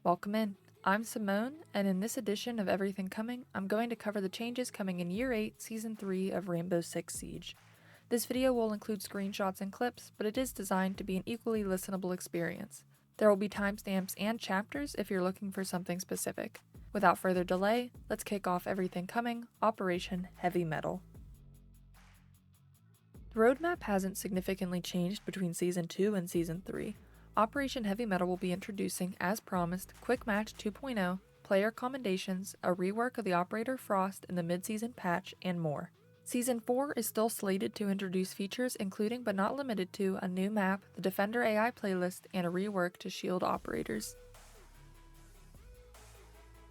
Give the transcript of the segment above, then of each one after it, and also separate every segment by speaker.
Speaker 1: Welcome in. I'm Ceymone, and in this edition of Everything Coming, I'm going to cover the changes coming in Year 8, Season 3 of Rainbow Six Siege. This video will include screenshots and clips, but it is designed to be an equally listenable experience. There will be timestamps and chapters if you're looking for something specific. Without further delay, let's kick off Everything Coming, Operation Heavy Mettle. The roadmap hasn't significantly changed between Season 2 and Season 3. Operation Heavy Mettle will be introducing, as promised, Quick Match 2.0, player commendations, a rework of the Operator Frost in the mid-season patch, and more. Season 4 is still slated to introduce features including but not limited to a new map, the Defender AI playlist, and a rework to shield operators.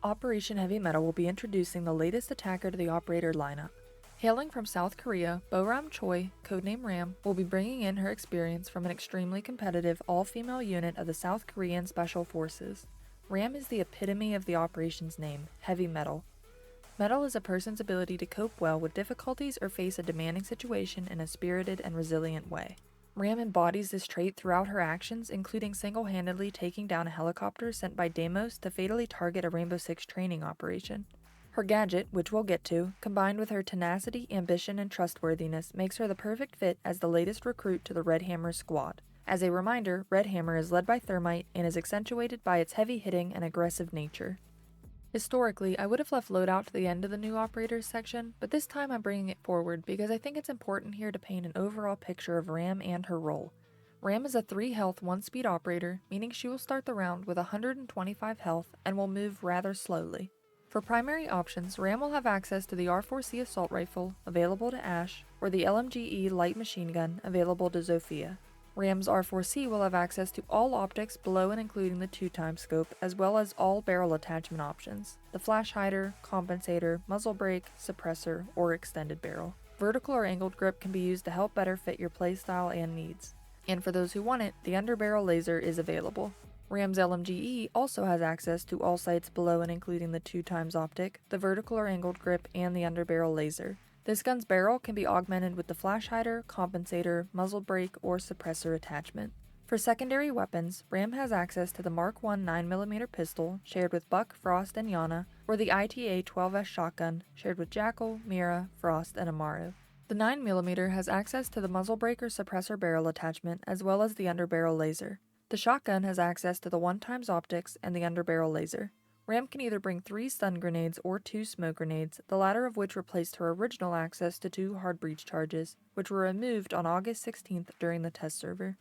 Speaker 1: Operation Heavy Mettle will be introducing the latest attacker to the operator lineup. Hailing from South Korea, Bo-Ram Choi, codename Ram, will be bringing in her experience from an extremely competitive all-female unit of the South Korean Special Forces. Ram is the epitome of the operation's name, Heavy Mettle. Mettle is a person's ability to cope well with difficulties or face a demanding situation in a spirited and resilient way. Ram embodies this trait throughout her actions, including single-handedly taking down a helicopter sent by Deimos to fatally target a Rainbow Six training operation. Her gadget, which we'll get to, combined with her tenacity, ambition, and trustworthiness, makes her the perfect fit as the latest recruit to the Red Hammer squad. As a reminder, Red Hammer is led by Thermite and is accentuated by its heavy-hitting and aggressive nature. Historically, I would have left Loadout to the end of the new operators section, but this time I'm bringing it forward because I think it's important here to paint an overall picture of Ram and her role. Ram is a 3 health 1 speed operator, meaning she will start the round with 125 health and will move rather slowly. For primary options, Ram will have access to the R4C assault rifle, available to Ash, or the LMGE light machine gun, available to Zofia. Ram's R4C will have access to all optics below and including the 2x scope, as well as all barrel attachment options, the flash hider, compensator, muzzle brake, suppressor, or extended barrel. Vertical or angled grip can be used to help better fit your playstyle and needs. And for those who want it, the underbarrel laser is available. Ram's LMGE also has access to all sights below and including the 2x optic, the vertical or angled grip, and the underbarrel laser. This gun's barrel can be augmented with the flash hider, compensator, muzzle brake, or suppressor attachment. For secondary weapons, Ram has access to the Mark 1 9mm pistol, shared with Buck, Frost, and Yana, or the ITA 12S shotgun, shared with Jackal, Mira, Frost, and Amaru. The 9mm has access to the muzzle brake or suppressor barrel attachment, as well as the underbarrel laser. The shotgun has access to the 1x optics and the underbarrel laser. Ram can either bring 3 stun grenades or 2 smoke grenades, the latter of which replaced her original access to 2 hard breach charges, which were removed on August 16th during the test server.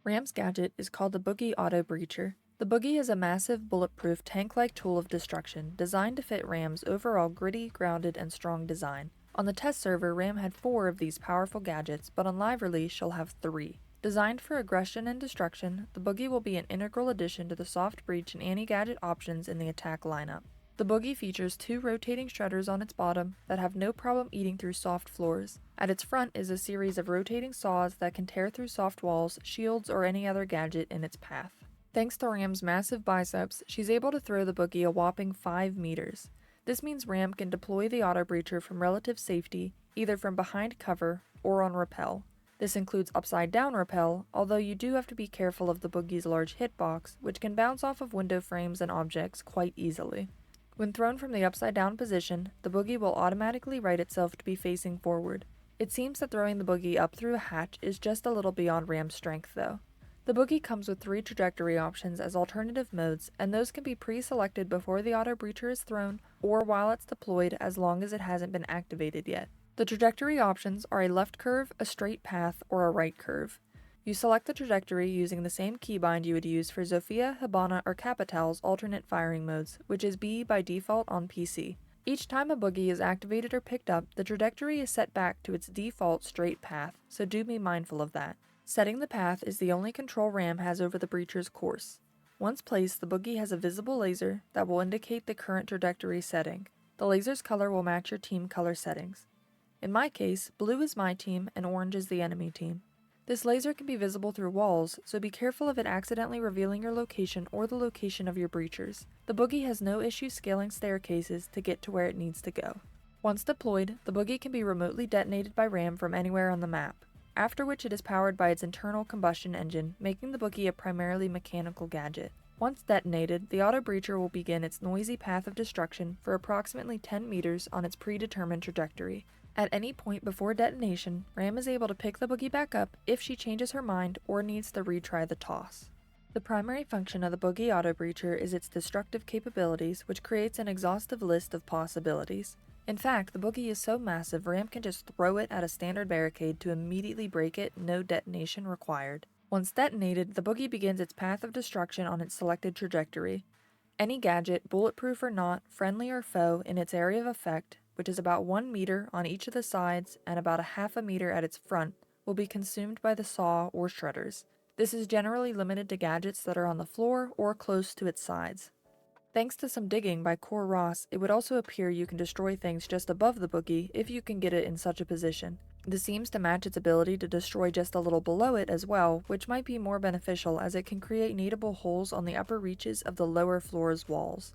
Speaker 1: Ram's gadget is called the Boogie Auto Breacher. The Boogie is a massive, bulletproof, tank-like tool of destruction, designed to fit Ram's overall gritty, grounded, and strong design. On the test server, Ram had 4 of these powerful gadgets, but on live release she'll have 3. Designed for aggression and destruction, the Boogie will be an integral addition to the soft breach and anti-gadget options in the attack lineup. The Boogie features 2 rotating shredders on its bottom that have no problem eating through soft floors. At its front is a series of rotating saws that can tear through soft walls, shields, or any other gadget in its path. Thanks to Ram's massive biceps, she's able to throw the Boogie a whopping 5 meters. This means Ram can deploy the auto breacher from relative safety, either from behind cover or on rappel. This includes upside down rappel, although you do have to be careful of the Boogie's large hitbox, which can bounce off of window frames and objects quite easily. When thrown from the upside down position, the Boogie will automatically right itself to be facing forward. It seems that throwing the Boogie up through a hatch is just a little beyond Ram's strength though. The Boogie comes with 3 trajectory options as alternative modes, and those can be pre-selected before the auto breacher is thrown or while it's deployed as long as it hasn't been activated yet. The trajectory options are a left curve, a straight path, or a right curve. You select the trajectory using the same keybind you would use for Zofia, Hibana, or Capital's alternate firing modes, which is B by default on PC. Each time a Boogie is activated or picked up, the trajectory is set back to its default straight path, so do be mindful of that. Setting the path is the only control Ram has over the breacher's course. Once placed, the Boogie has a visible laser that will indicate the current trajectory setting. The laser's color will match your team color settings. In my case, blue is my team and orange is the enemy team. This laser can be visible through walls, so be careful of it accidentally revealing your location or the location of your breachers. The Boogie has no issue scaling staircases to get to where it needs to go. Once deployed, the Boogie can be remotely detonated by Ram from anywhere on the map. after which it is powered by its internal combustion engine, making the boogie a primarily mechanical gadget. Once detonated, the auto-breacher will begin its noisy path of destruction for approximately 10 meters on its predetermined trajectory. At any point before detonation, Ram is able to pick the boogie back up if she changes her mind or needs to retry the toss. The primary function of the boogie auto-breacher is its destructive capabilities, which creates an exhaustive list of possibilities. In fact, the boogie is so massive Ram can just throw it at a standard barricade to immediately break it, no detonation required. Once detonated, the boogie begins its path of destruction on its selected trajectory. Any gadget, bulletproof or not, friendly or foe, in its area of effect, which is about 1 meter on each of the sides and about a half a meter at its front, will be consumed by the saw or shredders. This is generally limited to gadgets that are on the floor or close to its sides. Thanks to some digging by Core Ross, it would also appear you can destroy things just above the boogie if you can get it in such a position. This seems to match its ability to destroy just a little below it as well, which might be more beneficial as it can create needable holes on the upper reaches of the lower floor's walls.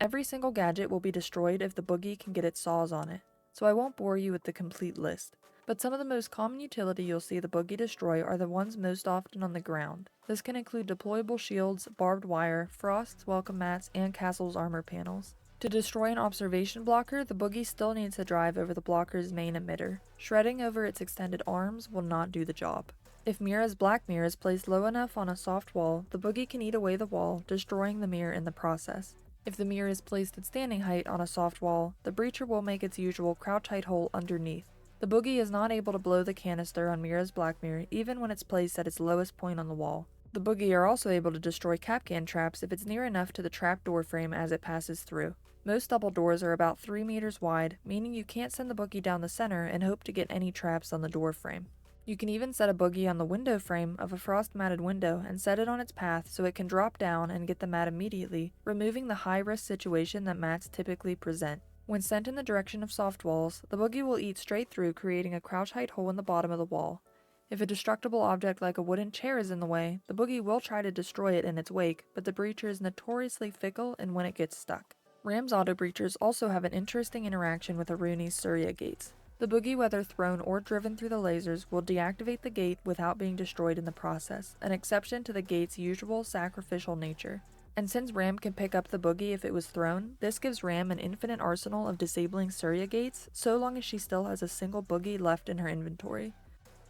Speaker 1: Every single gadget will be destroyed if the boogie can get its saws on it, so I won't bore you with the complete list. But some of the most common utility you'll see the boogie destroy are the ones most often on the ground. This can include deployable shields, barbed wire, frost's welcome mats, and castle's armor panels. To destroy an observation blocker, the boogie still needs to drive over the blocker's main emitter. Shredding over its extended arms will not do the job. If Mira's black mirror is placed low enough on a soft wall, the boogie can eat away the wall, destroying the mirror in the process. If the mirror is placed at standing height on a soft wall, the breacher will make its usual crouch height hole underneath. The boogie is not able to blow the canister on Mira's black mirror even when it's placed at its lowest point on the wall. The boogie are also able to destroy Kapkan traps if it's near enough to the trap door frame as it passes through. Most double doors are about 3 meters wide, meaning you can't send the boogie down the center and hope to get any traps on the door frame. You can even set a boogie on the window frame of a frost-matted window and set it on its path so it can drop down and get the mat immediately, removing the high-risk situation that mats typically present. When sent in the direction of soft walls, the boogie will eat straight through, creating a crouch height hole in the bottom of the wall. If a destructible object like a wooden chair is in the way, the boogie will try to destroy it in its wake, but the breacher is notoriously fickle and when it gets stuck. Ram's auto breachers also have an interesting interaction with Aruni's Surya gates. The boogie, whether thrown or driven through the lasers, will deactivate the gate without being destroyed in the process, an exception to the gate's usual sacrificial nature. And since Ram can pick up the boogie if it was thrown, this gives Ram an infinite arsenal of disabling Surya gates, so long as she still has a single boogie left in her inventory.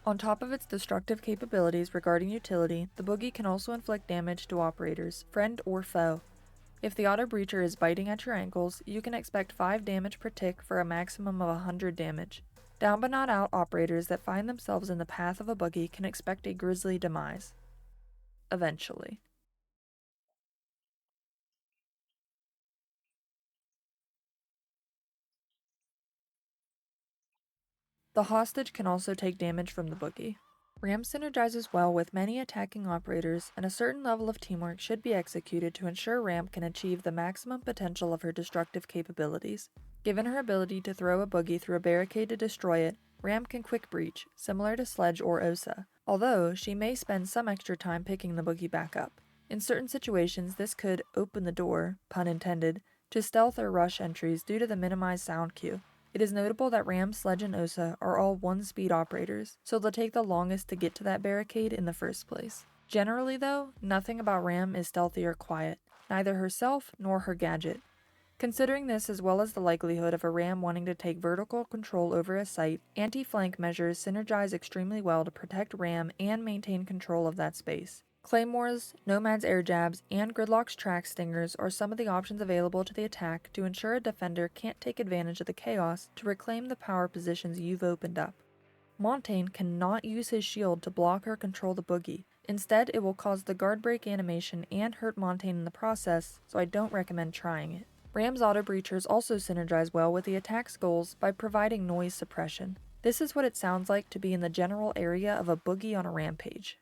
Speaker 1: On top of its destructive capabilities regarding utility, the boogie can also inflict damage to operators, friend or foe. If the auto breacher is biting at your ankles, you can expect 5 damage per tick for a maximum of 100 damage. Down but not out operators that find themselves in the path of a boogie can expect a grisly demise. Eventually. The hostage can also take damage from the boogie. Ram synergizes well with many attacking operators, and a certain level of teamwork should be executed to ensure Ram can achieve the maximum potential of her destructive capabilities. Given her ability to throw a boogie through a barricade to destroy it, Ram can quick breach, similar to Sledge or Osa, although she may spend some extra time picking the boogie back up. In certain situations, this could open the door, pun intended, to stealth or rush entries due to the minimized sound cue. It is notable that Ram, Sledge, and Osa are all 1-speed operators, so they'll take the longest to get to that barricade in the first place. Generally though, nothing about Ram is stealthy or quiet, neither herself nor her gadget. Considering this as well as the likelihood of a Ram wanting to take vertical control over a site, anti-flank measures synergize extremely well to protect Ram and maintain control of that space. Claymores, Nomad's air jabs, and Gridlock's track stingers are some of the options available to the attack to ensure a defender can't take advantage of the chaos to reclaim the power positions you've opened up. Montaigne cannot use his shield to block or control the boogie. Instead, it will cause the guard break animation and hurt Montaigne in the process, so I don't recommend trying it. Ram's auto breachers also synergize well with the attack's goals by providing noise suppression. This is what it sounds like to be in the general area of a boogie on a rampage.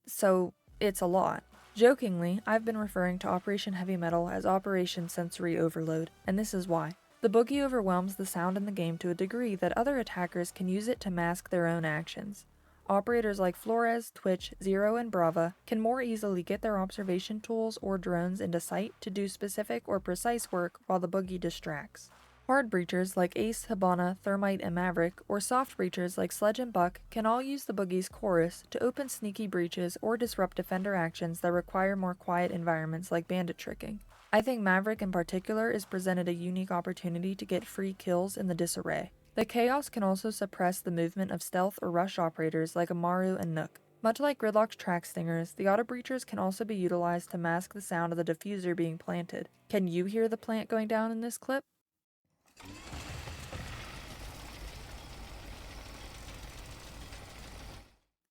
Speaker 1: So, it's a lot. Jokingly, I've been referring to Operation Heavy Mettle as Operation Sensory Overload, and this is why. The boogie overwhelms the sound in the game to a degree that other attackers can use it to mask their own actions. Operators like Flores, Twitch, Zero, and Brava can more easily get their observation tools or drones into sight to do specific or precise work while the boogie distracts. Hard breachers like Ace, Hibana, Thermite, and Maverick, or soft breachers like Sledge and Buck can all use the boogie's chorus to open sneaky breaches or disrupt defender actions that require more quiet environments like bandit tricking. I think Maverick in particular is presented a unique opportunity to get free kills in the disarray. The chaos can also suppress the movement of stealth or rush operators like Amaru and Nook. Much like Gridlock's track stingers, the auto breachers can also be utilized to mask the sound of the diffuser being planted. Can you hear the plant going down in this clip?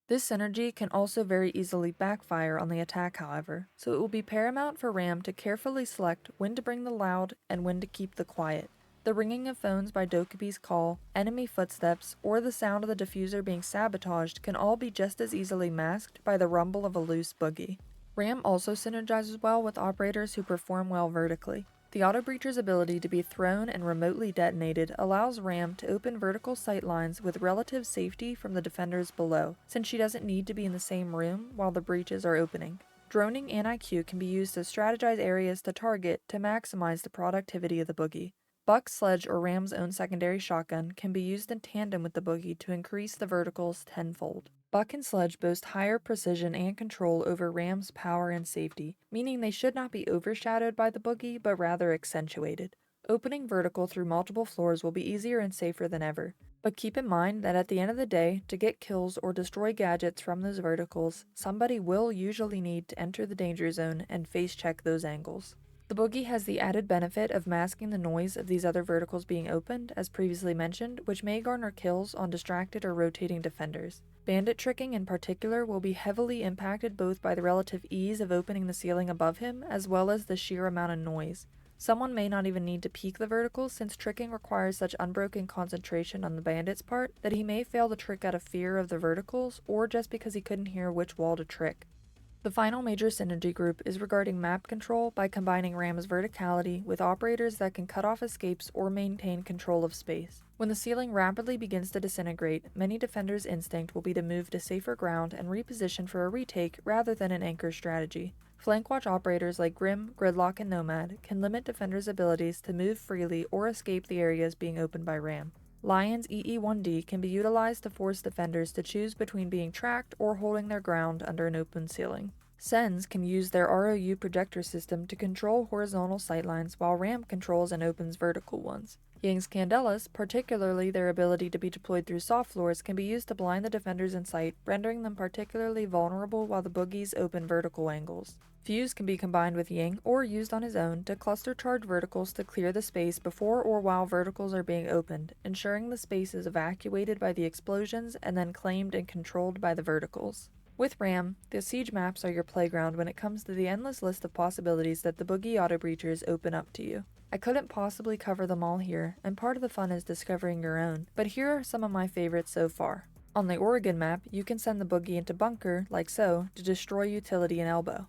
Speaker 1: This synergy can also very easily backfire on the attack, however, so it will be paramount for Ram to carefully select when to bring the loud and when to keep the quiet. The ringing of phones by Dokubi's call, enemy footsteps, or the sound of the diffuser being sabotaged can all be just as easily masked by the rumble of a loose boogie. Ram also synergizes well with operators who perform well vertically. The auto breacher's ability to be thrown and remotely detonated allows Ram to open vertical sight lines with relative safety from the defenders below, since she doesn't need to be in the same room while the breaches are opening. Droning and IQ can be used to strategize areas to target to maximize the productivity of the boogie. Buck's Sledge or Ram's own secondary shotgun can be used in tandem with the boogie to increase the verticals tenfold. Buck and Sledge boast higher precision and control over Ram's power and safety, meaning they should not be overshadowed by the boogie but rather accentuated. Opening vertical through multiple floors will be easier and safer than ever, but keep in mind that at the end of the day, to get kills or destroy gadgets from those verticals, somebody will usually need to enter the danger zone and face check those angles. The boogie has the added benefit of masking the noise of these other verticals being opened, as previously mentioned, which may garner kills on distracted or rotating defenders. Bandit tricking in particular will be heavily impacted both by the relative ease of opening the ceiling above him as well as the sheer amount of noise. Someone may not even need to peek the verticals since tricking requires such unbroken concentration on the bandit's part that he may fail to trick out of fear of the verticals or just because he couldn't hear which wall to trick. The final major synergy group is regarding map control by combining Ram's verticality with operators that can cut off escapes or maintain control of space. When the ceiling rapidly begins to disintegrate, many defenders' instinct will be to move to safer ground and reposition for a retake rather than an anchor strategy. Flank watch operators like Grim, Gridlock, and Nomad can limit defenders' abilities to move freely or escape the areas being opened by Ram. Lion's EE1D can be utilized to force defenders to choose between being tracked or holding their ground under an open ceiling. Sens can use their ROU projector system to control horizontal sightlines while Ram controls and opens vertical ones. Ying's Candelas, particularly their ability to be deployed through soft floors, can be used to blind the defenders in sight, rendering them particularly vulnerable while the boogies open vertical angles. Fuze can be combined with Ying or used on his own to cluster charge verticals to clear the space before or while verticals are being opened, ensuring the space is evacuated by the explosions and then claimed and controlled by the verticals. With Ram, the siege maps are your playground when it comes to the endless list of possibilities that the boogie auto breachers open up to you. I couldn't possibly cover them all here, and part of the fun is discovering your own, but here are some of my favorites so far. On the Oregon map, you can send the boogie into bunker, like so, to destroy utility and elbow.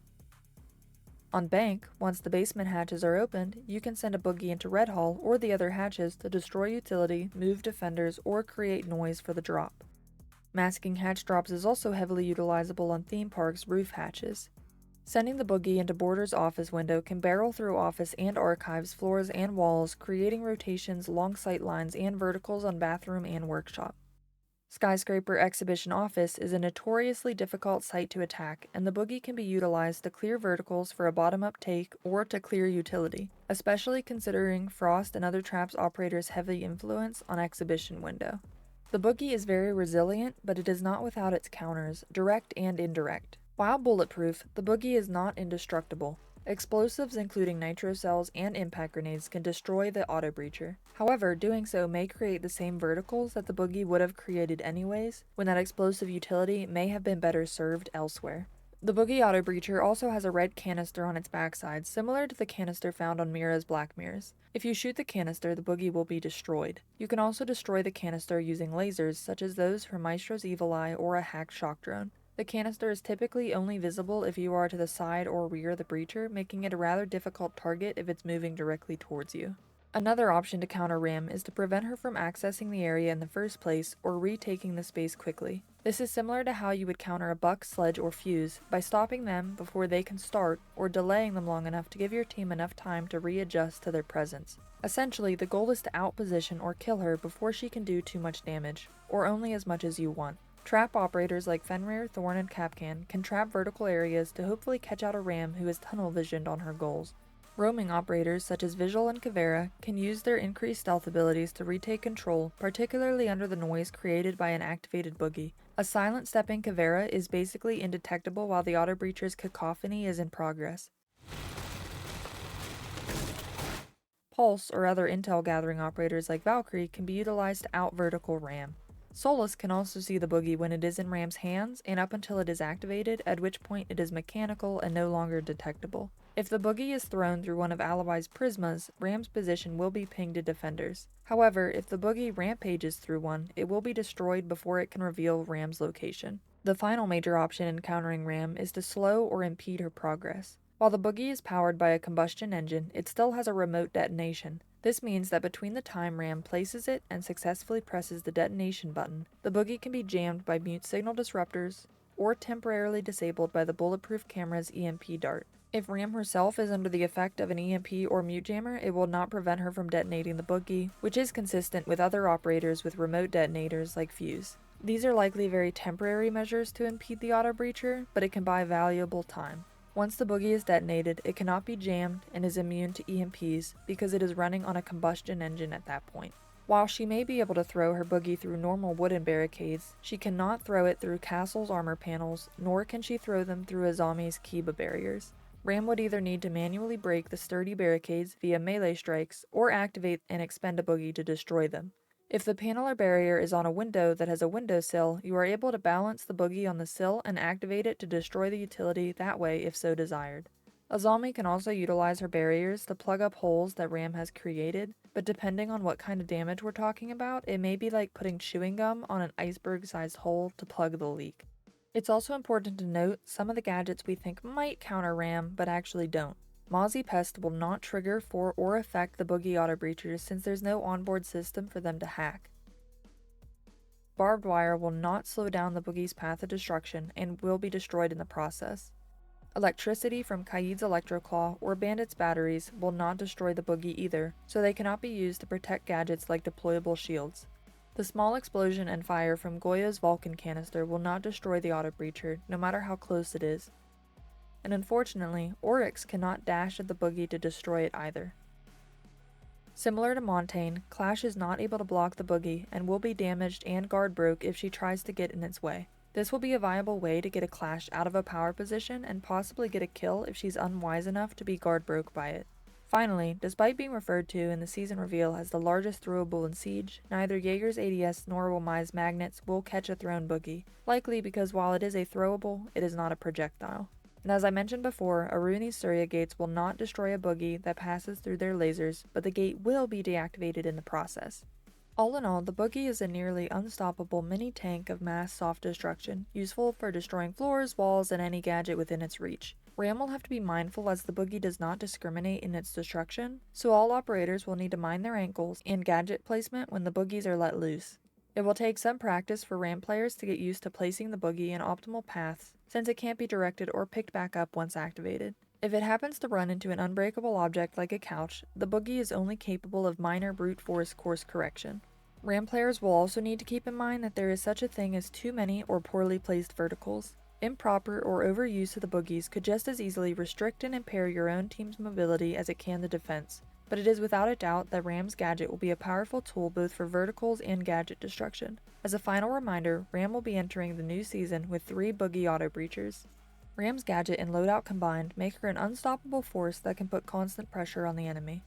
Speaker 1: On Bank, once the basement hatches are opened, you can send a boogie into Red Hall or the other hatches to destroy utility, move defenders, or create noise for the drop. Masking hatch drops is also heavily utilizable on theme parks' roof hatches. Sending the boogie into Border's office window can barrel through office and archives, floors, and walls, creating rotations along sight lines and verticals on bathroom and workshop. Skyscraper Exhibition Office is a notoriously difficult site to attack, and the boogie can be utilized to clear verticals for a bottom-up take or to clear utility, especially considering Frost and other traps operators' heavy influence on Exhibition window. The boogie is very resilient, but it is not without its counters, direct and indirect. While bulletproof, the boogie is not indestructible. Explosives including nitro cells and impact grenades can destroy the auto breacher. However, doing so may create the same verticals that the boogie would have created anyways, when that explosive utility may have been better served elsewhere. The boogie auto breacher also has a red canister on its backside, similar to the canister found on Mira's Black Mirrors. If you shoot the canister, the boogie will be destroyed. You can also destroy the canister using lasers, such as those from Maestro's Evil Eye or a hacked shock drone. The canister is typically only visible if you are to the side or rear of the breacher, making it a rather difficult target if it's moving directly towards you. Another option to counter Ram is to prevent her from accessing the area in the first place or retaking the space quickly. This is similar to how you would counter a buck, sledge, or Fuze by stopping them before they can start or delaying them long enough to give your team enough time to readjust to their presence. Essentially, the goal is to outposition or kill her before she can do too much damage, or only as much as you want. Trap operators like Fenrir, Thorn, and Kapkan can trap vertical areas to hopefully catch out a ram who is tunnel visioned on her goals. Roaming operators such as Visual and Kavera can use their increased stealth abilities to retake control, particularly under the noise created by an activated boogie. A silent stepping Kavera is basically indetectable while the Auto Breacher's cacophony is in progress. Pulse or other intel gathering operators like Valkyrie can be utilized to out-vertical Ram. Solus can also see the boogie when it is in Ram's hands and up until it is activated, at which point it is mechanical and no longer detectable. If the boogie is thrown through one of Alibi's prismas, Ram's position will be pinged to defenders. However, if the boogie rampages through one, it will be destroyed before it can reveal Ram's location. The final major option in countering Ram is to slow or impede her progress. While the boogie is powered by a combustion engine, it still has a remote detonation. This means that between the time Ram places it and successfully presses the detonation button, the boogie can be jammed by mute signal disruptors or temporarily disabled by the bulletproof camera's EMP dart. If Ram herself is under the effect of an EMP or mute jammer, it will not prevent her from detonating the boogie, which is consistent with other operators with remote detonators like Fuze. These are likely very temporary measures to impede the auto breacher, but it can buy valuable time. Once the boogie is detonated, it cannot be jammed and is immune to EMPs because it is running on a combustion engine at that point. While she may be able to throw her boogie through normal wooden barricades, she cannot throw it through Castle's armor panels, nor can she throw them through Azami's Kiba barriers. Ram would either need to manually break the sturdy barricades via melee strikes or activate and expend a boogie to destroy them. If the panel or barrier is on a window that has a windowsill, you are able to balance the boogie on the sill and activate it to destroy the utility that way if so desired. Azami can also utilize her barriers to plug up holes that Ram has created, but depending on what kind of damage we're talking about, it may be like putting chewing gum on an iceberg-sized hole to plug the leak. It's also important to note some of the gadgets we think might counter Ram, but actually don't. Mozzie Pest will not trigger for or affect the boogie auto breachers since there's no onboard system for them to hack. Barbed wire will not slow down the boogie's path of destruction and will be destroyed in the process. Electricity from Kaid's Electroclaw or Bandit's batteries will not destroy the boogie either, so they cannot be used to protect gadgets like Deployable Shields. The small explosion and fire from Goyo's Vulcan canister will not destroy the auto breacher, no matter how close it is. And unfortunately, Oryx cannot dash at the boogie to destroy it either. Similar to Montaigne, Clash is not able to block the boogie and will be damaged and guard broke if she tries to get in its way. This will be a viable way to get a Clash out of a power position and possibly get a kill if she's unwise enough to be guard broke by it. Finally, despite being referred to in the season reveal as the largest throwable in Siege, neither Jaeger's ADS nor Wamai's magnets will catch a thrown boogie, likely because while it is a throwable, it is not a projectile. And as I mentioned before, Aruni's Surya gates will not destroy a boogie that passes through their lasers, but the gate will be deactivated in the process. All in all, the boogie is a nearly unstoppable mini-tank of mass soft destruction, useful for destroying floors, walls, and any gadget within its reach. Ram will have to be mindful as the boogie does not discriminate in its destruction, so all operators will need to mind their ankles and gadget placement when the boogies are let loose. It will take some practice for Ram players to get used to placing the boogie in optimal paths, since it can't be directed or picked back up once activated. If it happens to run into an unbreakable object like a couch, the boogie is only capable of minor brute force course correction. Ram players will also need to keep in mind that there is such a thing as too many or poorly placed verticals. Improper or overuse of the boogies could just as easily restrict and impair your own team's mobility as it can the defense, but it is without a doubt that Ram's gadget will be a powerful tool both for verticals and gadget destruction. As a final reminder, Ram will be entering the new season with 3 boogie auto breachers. Ram's gadget and loadout combined make her an unstoppable force that can put constant pressure on the enemy.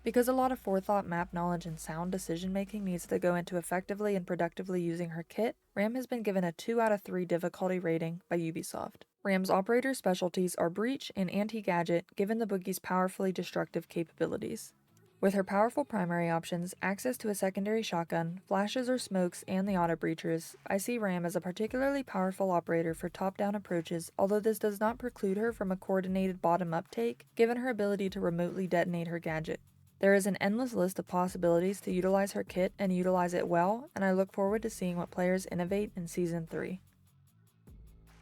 Speaker 1: Because a lot of forethought, map knowledge, and sound decision making needs to go into effectively and productively using her kit, Ram has been given a 2 out of 3 difficulty rating by Ubisoft. Ram's operator specialties are breach and anti-gadget, given the boogie's powerfully destructive capabilities. With her powerful primary options, access to a secondary shotgun, flashes or smokes, and the auto breachers, I see Ram as a particularly powerful operator for top-down approaches, although this does not preclude her from a coordinated bottom-up take, given her ability to remotely detonate her gadget. There is an endless list of possibilities to utilize her kit and utilize it well, and I look forward to seeing what players innovate in Season 3.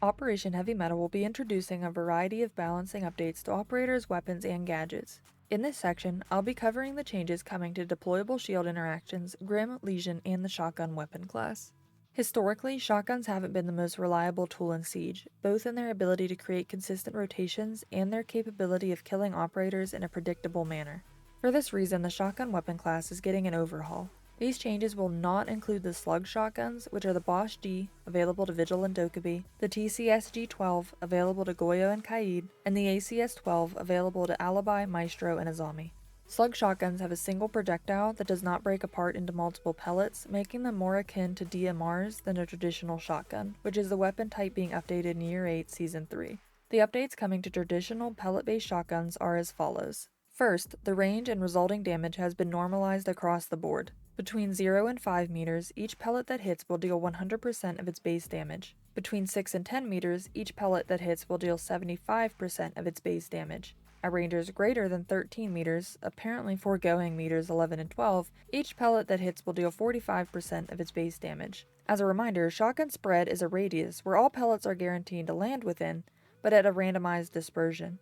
Speaker 1: Operation Heavy Mettle will be introducing a variety of balancing updates to operators, weapons, and gadgets. In this section, I'll be covering the changes coming to deployable shield interactions, Grim, Lesion, and the shotgun weapon class. Historically, shotguns haven't been the most reliable tool in Siege, both in their ability to create consistent rotations and their capability of killing operators in a predictable manner. For this reason, the shotgun weapon class is getting an overhaul. These changes will not include the slug shotguns, which are the Bosch G, available to Vigil and Dokkaebi, the TCS G12, available to Goyo and Kaid, and the ACS 12, available to Alibi, Maestro, and Azami. Slug shotguns have a single projectile that does not break apart into multiple pellets, making them more akin to DMRs than a traditional shotgun, which is the weapon type being updated in Year 8, Season 3. The updates coming to traditional pellet-based shotguns are as follows. First, the range and resulting damage has been normalized across the board. Between 0 and 5 meters, each pellet that hits will deal 100% of its base damage. Between 6 and 10 meters, each pellet that hits will deal 75% of its base damage. At ranges greater than 13 meters, apparently foregoing meters 11 and 12, each pellet that hits will deal 45% of its base damage. As a reminder, shotgun spread is a radius where all pellets are guaranteed to land within, but at a randomized dispersion.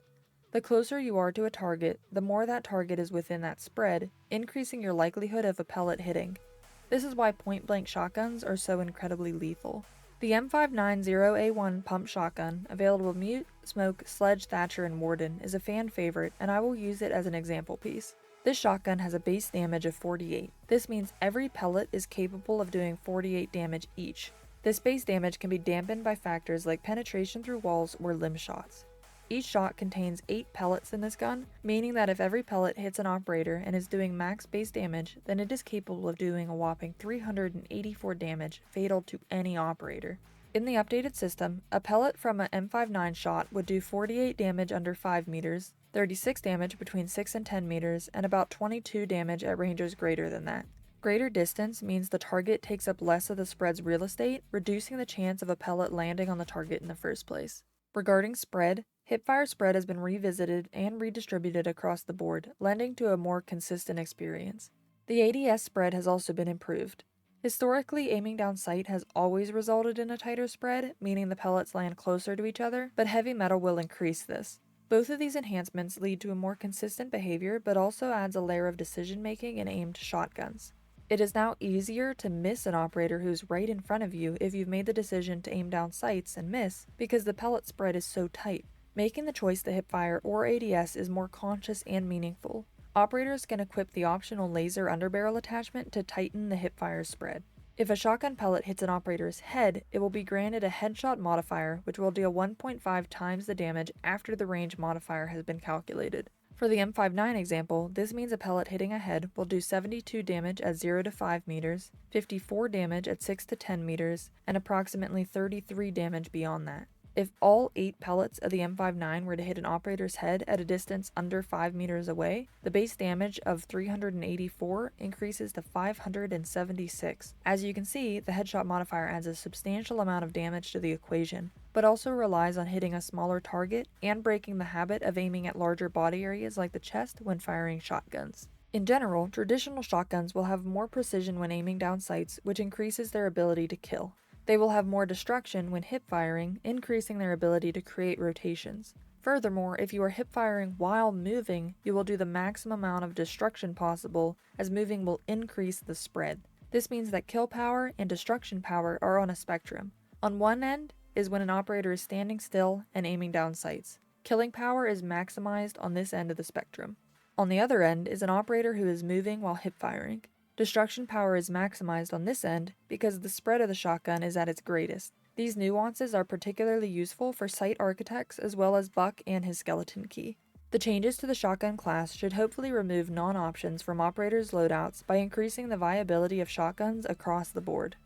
Speaker 1: The closer you are to a target, the more that target is within that spread, increasing your likelihood of a pellet hitting. This is why point-blank shotguns are so incredibly lethal. The M590A1 pump shotgun, available to Mute, Smoke, Sledge, Thatcher, and Warden, is a fan favorite, and I will use it as an example piece. This shotgun has a base damage of 48. This means every pellet is capable of doing 48 damage each. This base damage can be dampened by factors like penetration through walls or limb shots. Each shot contains 8 pellets in this gun, meaning that if every pellet hits an operator and is doing max base damage, then it is capable of doing a whopping 384 damage, fatal to any operator. In the updated system, a pellet from an M59 shot would do 48 damage under 5 meters, 36 damage between 6 and 10 meters, and about 22 damage at ranges greater than that. Greater distance means the target takes up less of the spread's real estate, reducing the chance of a pellet landing on the target in the first place. Regarding spread, hipfire spread has been revisited and redistributed across the board, lending to a more consistent experience. The ADS spread has also been improved. Historically, aiming down sight has always resulted in a tighter spread, meaning the pellets land closer to each other, but Heavy Mettle will increase this. Both of these enhancements lead to a more consistent behavior, but also adds a layer of decision-making in aimed shotguns. It is now easier to miss an operator who's right in front of you if you've made the decision to aim down sights and miss, because the pellet spread is so tight. Making the choice to hipfire or ADS is more conscious and meaningful. Operators can equip the optional laser underbarrel attachment to tighten the hipfire spread. If a shotgun pellet hits an operator's head, it will be granted a headshot modifier, which will deal 1.5 times the damage after the range modifier has been calculated. For the M59 example, this means a pellet hitting a head will do 72 damage at 0 to 5 meters, 54 damage at 6 to 10 meters, and approximately 33 damage beyond that. If all 8 pellets of the M59 were to hit an operator's head at a distance under 5 meters away, the base damage of 384 increases to 576. As you can see, the headshot modifier adds a substantial amount of damage to the equation, but also relies on hitting a smaller target and breaking the habit of aiming at larger body areas like the chest when firing shotguns. In general, traditional shotguns will have more precision when aiming down sights, which increases their ability to kill. They will have more destruction when hip firing, increasing their ability to create rotations. Furthermore, if you are hip firing while moving, you will do the maximum amount of destruction possible, as moving will increase the spread. This means that kill power and destruction power are on a spectrum. On one end is when an operator is standing still and aiming down sights. Killing power is maximized on this end of the spectrum. On the other end is an operator who is moving while hip firing. Destruction power is maximized on this end because the spread of the shotgun is at its greatest. These nuances are particularly useful for site architects as well as Buck and his skeleton key. The changes to the shotgun class should hopefully remove non-options from operators' loadouts by increasing the viability of shotguns across the board.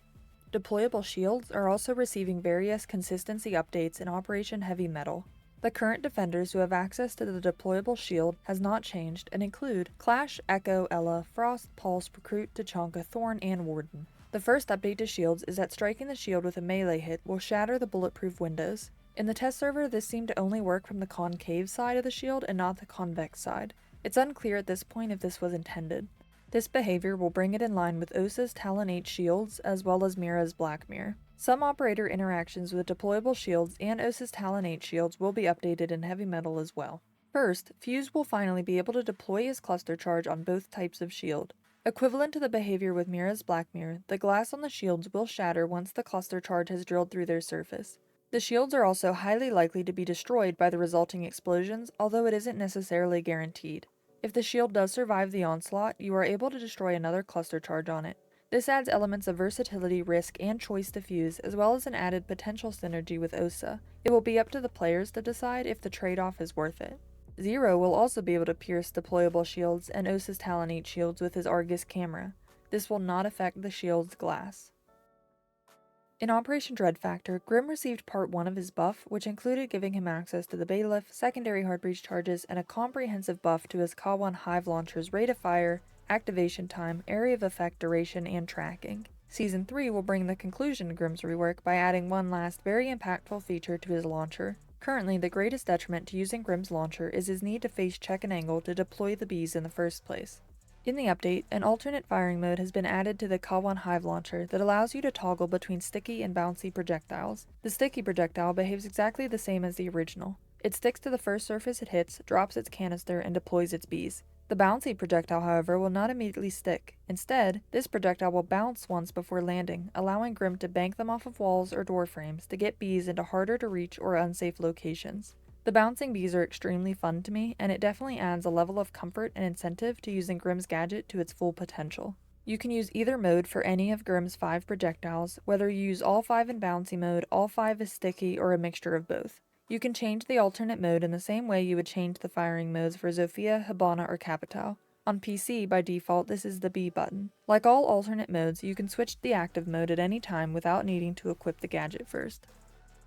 Speaker 1: Deployable shields are also receiving various consistency updates in Operation Heavy Mettle. The current defenders who have access to the deployable shield has not changed and include Clash, Echo, Ella, Frost, Pulse, Recruit, Tachanka, Thorn, and Warden. The first update to shields is that striking the shield with a melee hit will shatter the bulletproof windows. In the test server, this seemed to only work from the concave side of the shield and not the convex side. It's unclear at this point if this was intended. This behavior will bring it in line with Osa's Talon 8 shields as well as Mira's Black Mirror. Some operator interactions with deployable shields and Osa's Talon 8 shields will be updated in Heavy Mettle as well. First, Fuze will finally be able to deploy his cluster charge on both types of shield. Equivalent to the behavior with Mira's Black Mirror, the glass on the shields will shatter once the cluster charge has drilled through their surface. The shields are also highly likely to be destroyed by the resulting explosions, although it isn't necessarily guaranteed. If the shield does survive the onslaught, you are able to destroy another cluster charge on it. This adds elements of versatility, risk, and choice to Fuze, as well as an added potential synergy with Osa. It will be up to the players to decide if the trade-off is worth it. Zero will also be able to pierce deployable shields and Osa's Talon 8 shields with his Argus camera. This will not affect the shield's glass. In Operation Dread Factor, Grim received Part 1 of his buff, which included giving him access to the Bailiff, secondary Heartbreach charges, and a comprehensive buff to his K1 Hive Launcher's rate of fire, activation time, area of effect duration, and tracking. Season 3 will bring the conclusion to Grim's rework by adding one last very impactful feature to his launcher. Currently, the greatest detriment to using Grim's launcher is his need to face check an angle to deploy the bees in the first place. In the update, an alternate firing mode has been added to the K1 Hive Launcher that allows you to toggle between sticky and bouncy projectiles. The sticky projectile behaves exactly the same as the original. It sticks to the first surface it hits, drops its canister, and deploys its bees. The bouncy projectile, however, will not immediately stick. Instead, this projectile will bounce once before landing, allowing Grim to bank them off of walls or door frames to get bees into harder to reach or unsafe locations. The bouncing bees are extremely fun to me, and it definitely adds a level of comfort and incentive to using Grim's gadget to its full potential. You can use either mode for any of Grim's 5 projectiles, whether you use all 5 in bouncy mode, all 5 as sticky, or a mixture of both. You can change the alternate mode in the same way you would change the firing modes for Zofia, Hibana, or Capital. On PC, by default, this is the B button. Like all alternate modes, you can switch to the active mode at any time without needing to equip the gadget first.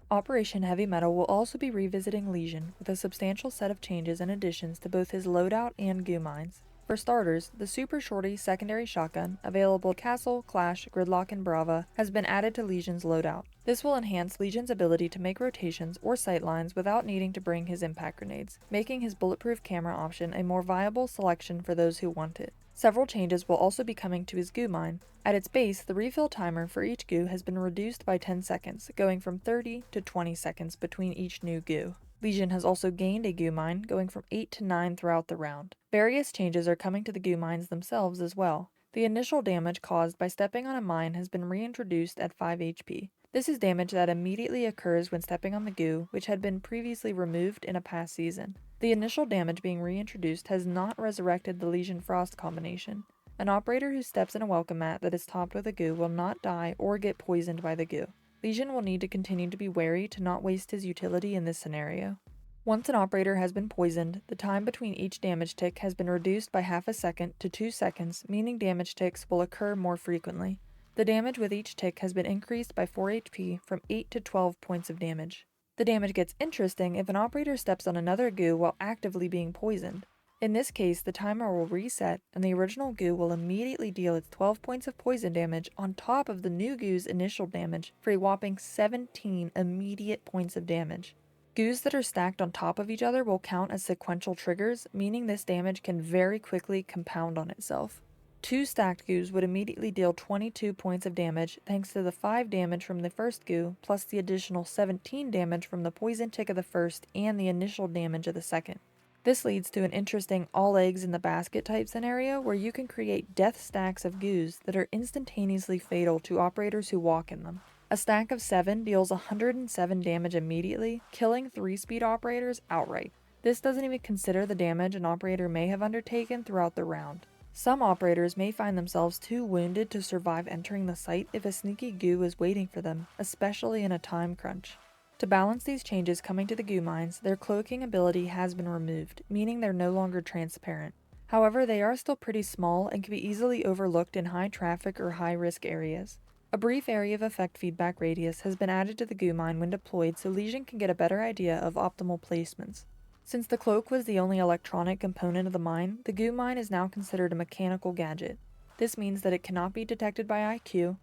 Speaker 1: Operation Heavy Mettle will also be revisiting Lesion with a substantial set of changes and additions to both his loadout and goo mines. For starters, the Super Shorty secondary shotgun, available Castle, Clash, Gridlock, and Brava, has been added to Legion's loadout. This will enhance Legion's ability to make rotations or sightlines without needing to bring his impact grenades, making his bulletproof camera option a more viable selection for those who want it. Several changes will also be coming to his goo mine. At its base, the refill timer for each goo has been reduced by 10 seconds, going from 30 to 20 seconds between each new goo. Lesion has also gained a goo mine, going from 8 to 9 throughout the round. Various changes are coming to the goo mines themselves as well. The initial damage caused by stepping on a mine has been reintroduced at 5 HP. This is damage that immediately occurs when stepping on the goo, which had been previously removed in a past season. The initial damage being reintroduced has not resurrected the Lesion Frost combination. An operator who steps in a welcome mat that is topped with a goo will not die or get poisoned by the goo. Lesion will need to continue to be wary to not waste his utility in this scenario. Once an operator has been poisoned, the time between each damage tick has been reduced by half a second to 2 seconds, meaning damage ticks will occur more frequently. The damage with each tick has been increased by 4 HP from 8 to 12 points of damage. The damage gets interesting if an operator steps on another goo while actively being poisoned. In this case, the timer will reset, and the original goo will immediately deal its 12 points of poison damage on top of the new goo's initial damage for a whopping 17 immediate points of damage. Goos that are stacked on top of each other will count as sequential triggers, meaning this damage can very quickly compound on itself. 2 stacked goos would immediately deal 22 points of damage thanks to the 5 damage from the first goo, plus the additional 17 damage from the poison tick of the first and the initial damage of the second. This leads to an interesting all eggs in the basket type scenario where you can create death stacks of goos that are instantaneously fatal to operators who walk in them. A stack of 7 deals 107 damage immediately, killing 3-speed operators outright. This doesn't even consider the damage an operator may have undertaken throughout the round. Some operators may find themselves too wounded to survive entering the site if a sneaky goo is waiting for them, especially in a time crunch. To balance these changes coming to the goo mines, their cloaking ability has been removed, meaning they're no longer transparent. However, they are still pretty small and can be easily overlooked in high traffic or high risk areas. A brief area of effect feedback radius has been added to the goo mine when deployed so Lesion can get a better idea of optimal placements. Since the cloak was the only electronic component of the mine, the goo mine is now considered a mechanical gadget. This means that it cannot be detected by IQ,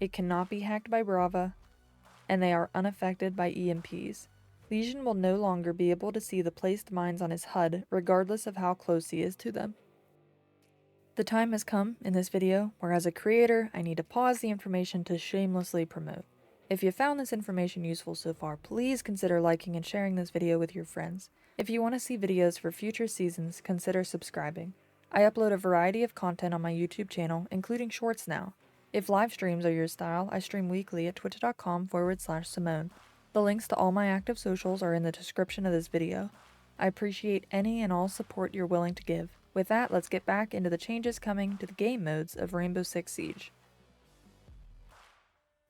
Speaker 1: it cannot be hacked by Brava, and they are unaffected by EMPs. Lesion will no longer be able to see the placed mines on his HUD regardless of how close he is to them. The time has come in this video where as a creator I need to pause the information to shamelessly promote. If you found this information useful so far, please consider liking and sharing this video with your friends. If you want to see videos for future seasons, consider subscribing. I upload a variety of content on my YouTube channel, including shorts now. If live streams are your style, I stream weekly at twitch.com/Ceymone. The links to all my active socials are in the description of this video. I appreciate any and all support you're willing to give. With that, let's get back into the changes coming to the game modes of Rainbow Six Siege.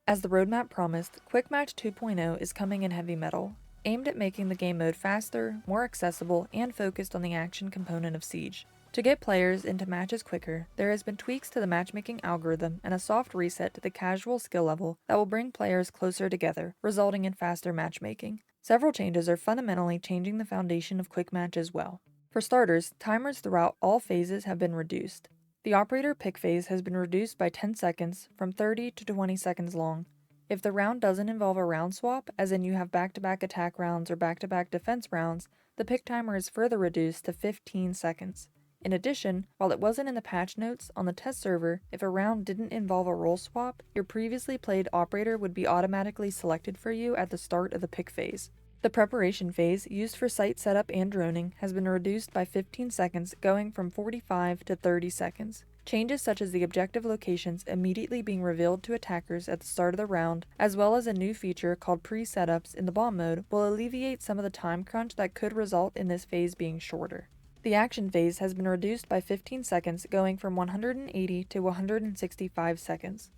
Speaker 1: As the roadmap promised, Quick Match 2.0 is coming in Heavy Mettle, aimed at making the game mode faster, more accessible, and focused on the action component of Siege. To get players into matches quicker, there has been tweaks to the matchmaking algorithm and a soft reset to the casual skill level that will bring players closer together, resulting in faster matchmaking. Several changes are fundamentally changing the foundation of Quick Match as well. For starters, timers throughout all phases have been reduced. The operator pick phase has been reduced by 10 seconds from 30 to 20 seconds long. If the round doesn't involve a round swap, as in you have back-to-back attack rounds or back-to-back defense rounds, the pick timer is further reduced to 15 seconds. In addition, while it wasn't in the patch notes, on the test server, if a round didn't involve a role swap, your previously played operator would be automatically selected for you at the start of the pick phase. The preparation phase, used for site setup and droning, has been reduced by 15 seconds, going from 45 to 30 seconds. Changes such as the objective locations immediately being revealed to attackers at the start of the round, as well as a new feature called pre-setups in the bomb mode, will alleviate some of the time crunch that could result in this phase being shorter. The action phase has been reduced by 15 seconds, going from 180 to 165 seconds.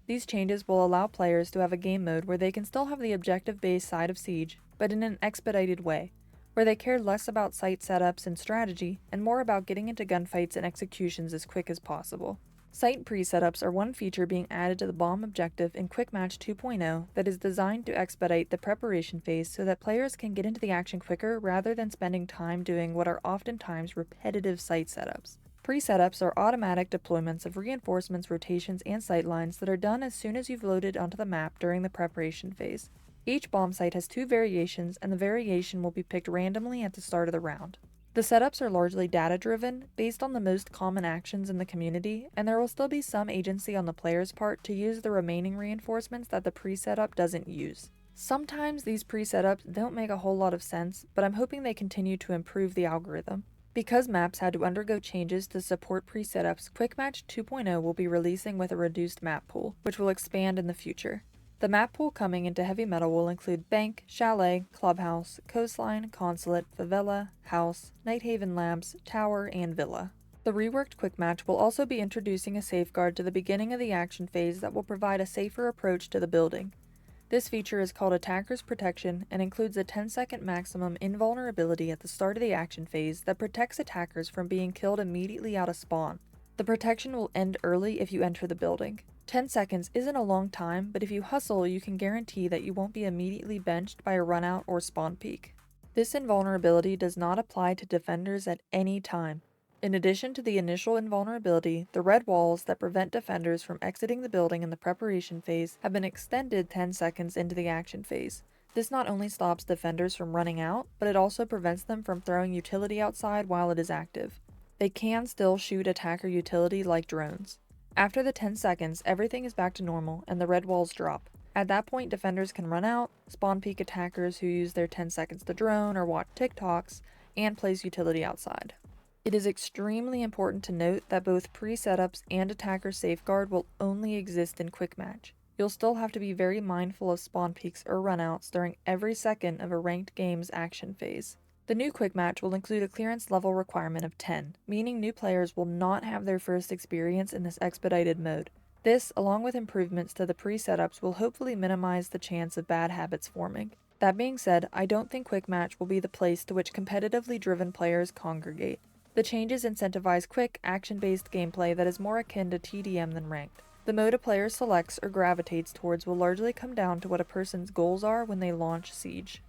Speaker 1: These changes will allow players to have a game mode where they can still have the objective-based side of Siege, but in an expedited way, where they care less about site setups and strategy, and more about getting into gunfights and executions as quick as possible. Site pre-setups are one feature being added to the bomb objective in Quick Match 2.0 that is designed to expedite the preparation phase so that players can get into the action quicker rather than spending time doing what are oftentimes repetitive site setups. Pre-setups are automatic deployments of reinforcements, rotations, and sightlines that are done as soon as you've loaded onto the map during the preparation phase. Each bomb site has 2 variations, and the variation will be picked randomly at the start of the round. The setups are largely data-driven, based on the most common actions in the community, and there will still be some agency on the player's part to use the remaining reinforcements that the pre-setup doesn't use. Sometimes these pre-setups don't make a whole lot of sense, but I'm hoping they continue to improve the algorithm. Because maps had to undergo changes to support pre-setups, Quick Match 2.0 will be releasing with a reduced map pool, which will expand in the future. The map pool coming into Heavy Mettle will include Bank, Chalet, Clubhouse, Coastline, Consulate, Favela, House, Nighthaven Labs, Tower, and Villa. The reworked Quick Match will also be introducing a safeguard to the beginning of the action phase that will provide a safer approach to the building. This feature is called Attacker's Protection and includes a 10-second maximum invulnerability at the start of the action phase that protects attackers from being killed immediately out of spawn. The protection will end early if you enter the building. 10 seconds isn't a long time, but if you hustle, you can guarantee that you won't be immediately benched by a runout or spawn peek. This invulnerability does not apply to defenders at any time. In addition to the initial invulnerability, the red walls that prevent defenders from exiting the building in the preparation phase have been extended 10 seconds into the action phase. This not only stops defenders from running out, but it also prevents them from throwing utility outside while it is active. They can still shoot attacker utility like drones. After the 10 seconds, everything is back to normal and the red walls drop. At that point, defenders can run out, spawn peek attackers who use their 10 seconds to drone or watch TikToks, and place utility outside. It is extremely important to note that both pre-setups and Attacker Safeguard will only exist in Quick Match. You'll still have to be very mindful of spawn peeks or runouts during every second of a ranked game's action phase. The new Quick Match will include a clearance level requirement of 10, meaning new players will not have their first experience in this expedited mode. This, along with improvements to the pre-setups, will hopefully minimize the chance of bad habits forming. That being said, I don't think Quick Match will be the place to which competitively driven players congregate. The changes incentivize quick, action-based gameplay that is more akin to TDM than ranked. The mode a player selects or gravitates towards will largely come down to what a person's goals are when they launch Siege.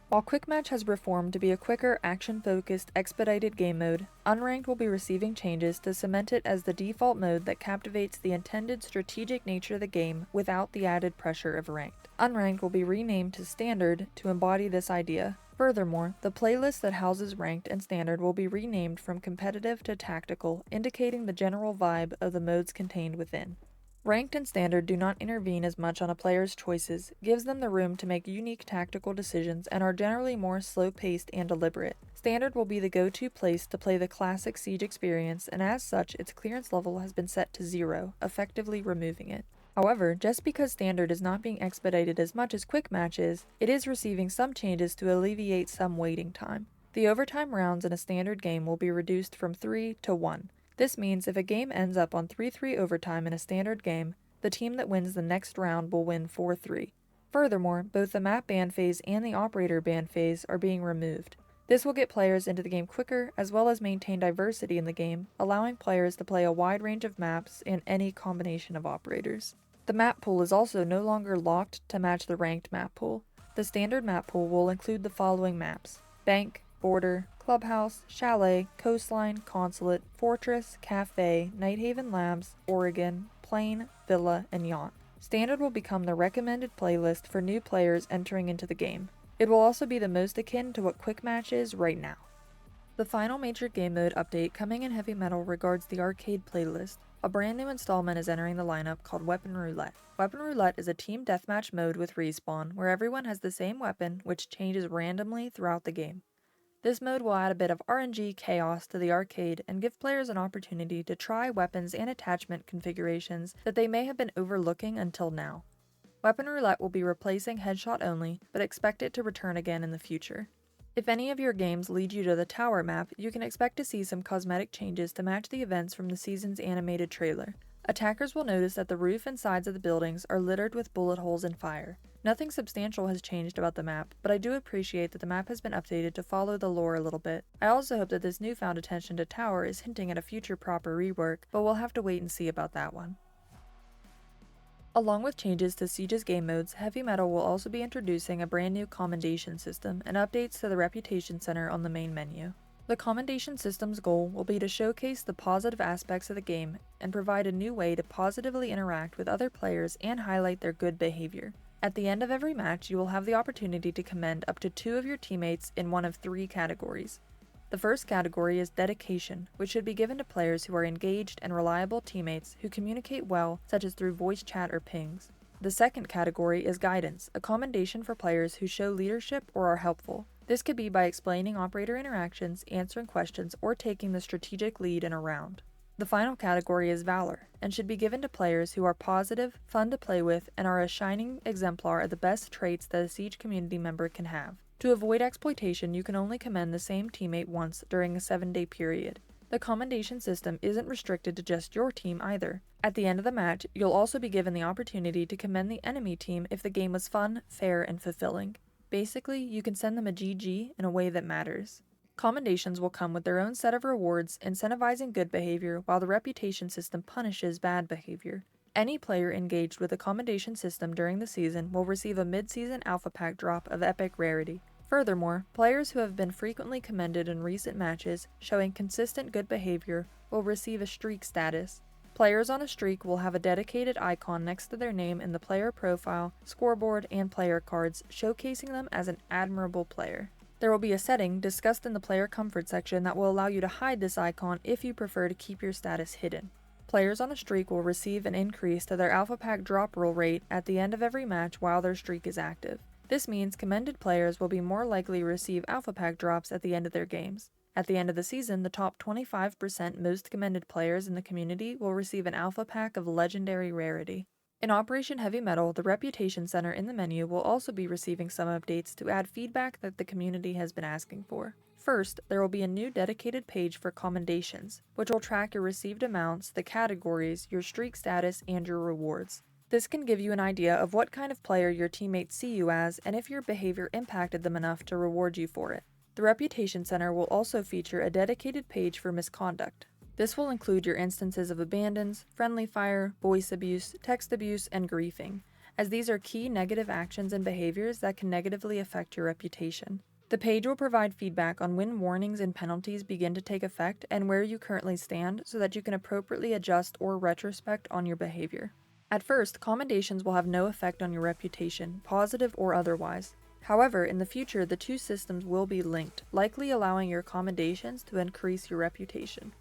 Speaker 1: While Quick Match has reformed to be a quicker, action-focused, expedited game mode, Unranked will be receiving changes to cement it as the default mode that captivates the intended strategic nature of the game without the added pressure of Ranked. Unranked will be renamed to Standard to embody this idea. Furthermore, the playlist that houses Ranked and Standard will be renamed from Competitive to Tactical, indicating the general vibe of the modes contained within. Ranked and Standard do not intervene as much on a player's choices, gives them the room to make unique tactical decisions, and are generally more slow-paced and deliberate. Standard will be the go-to place to play the classic Siege experience, and as such, its clearance level has been set to 0, effectively removing it. However, just because Standard is not being expedited as much as Quick Match is, it is receiving some changes to alleviate some waiting time. The overtime rounds in a Standard game will be reduced from 3 to 1. This means if a game ends up on 3-3 overtime in a Standard game, the team that wins the next round will win 4-3. Furthermore, both the map ban phase and the operator ban phase are being removed. This will get players into the game quicker, as well as maintain diversity in the game, allowing players to play a wide range of maps and any combination of operators. The map pool is also no longer locked to match the Ranked map pool. The Standard map pool will include the following maps: Bank, Border, Clubhouse, Chalet, Coastline, Consulate, Fortress, Cafe, Nighthaven Labs, Oregon, Plain, Villa, and Yacht. Standard will become the recommended playlist for new players entering into the game. It will also be the most akin to what Quick Match is right now. The final major game mode update coming in Heavy Mettle regards the arcade playlist. A brand new installment is entering the lineup called Weapon Roulette. Weapon Roulette is a team deathmatch mode with respawn, where everyone has the same weapon, which changes randomly throughout the game. This mode will add a bit of RNG chaos to the arcade and give players an opportunity to try weapons and attachment configurations that they may have been overlooking until now. Weapon Roulette will be replacing Headshot only, but expect it to return again in the future. If any of your games lead you to the tower map, you can expect to see some cosmetic changes to match the events from the season's animated trailer. Attackers will notice that the roof and sides of the buildings are littered with bullet holes and fire. Nothing substantial has changed about the map, but I do appreciate that the map has been updated to follow the lore a little bit. I also hope that this newfound attention to tower is hinting at a future proper rework, but we'll have to wait and see about that one. Along with changes to Siege's game modes, Heavy Mettle will also be introducing a brand new Commendation system and updates to the Reputation Center on the main menu. The Commendation system's goal will be to showcase the positive aspects of the game and provide a new way to positively interact with other players and highlight their good behavior. At the end of every match, you will have the opportunity to commend up to 2 of your teammates in one of 3 categories. The first category is dedication, which should be given to players who are engaged and reliable teammates who communicate well, such as through voice chat or pings. The second category is guidance, a commendation for players who show leadership or are helpful. This could be by explaining operator interactions, answering questions, or taking the strategic lead in a round. The final category is valor, and should be given to players who are positive, fun to play with, and are a shining exemplar of the best traits that a Siege community member can have. To avoid exploitation, you can only commend the same teammate once during a 7-day period. The commendation system isn't restricted to just your team either. At the end of the match, you'll also be given the opportunity to commend the enemy team if the game was fun, fair, and fulfilling. Basically, you can send them a GG in a way that matters. Commendations will come with their own set of rewards, incentivizing good behavior, while the reputation system punishes bad behavior. Any player engaged with the commendation system during the season will receive a mid-season alpha pack drop of epic rarity. Furthermore, players who have been frequently commended in recent matches, showing consistent good behavior, will receive a streak status. Players on a streak will have a dedicated icon next to their name in the player profile, scoreboard, and player cards, showcasing them as an admirable player. There will be a setting discussed in the player comfort section that will allow you to hide this icon if you prefer to keep your status hidden. Players on a streak will receive an increase to their alpha pack drop roll rate at the end of every match while their streak is active. This means commended players will be more likely to receive alpha pack drops at the end of their games. At the end of the season, the top 25% most commended players in the community will receive an alpha pack of legendary rarity. In Operation Heavy Mettle, the Reputation Center in the menu will also be receiving some updates to add feedback that the community has been asking for. First, there will be a new dedicated page for Commendations, which will track your received amounts, the categories, your streak status, and your rewards. This can give you an idea of what kind of player your teammates see you as and if your behavior impacted them enough to reward you for it. The Reputation Center will also feature a dedicated page for misconduct. This will include your instances of abandons, friendly fire, voice abuse, text abuse, and griefing, as these are key negative actions and behaviors that can negatively affect your reputation. The page will provide feedback on when warnings and penalties begin to take effect and where you currently stand so that you can appropriately adjust or retrospect on your behavior. At first, commendations will have no effect on your reputation, positive or otherwise. However, in the future, the two systems will be linked, likely allowing your commendations to increase your reputation.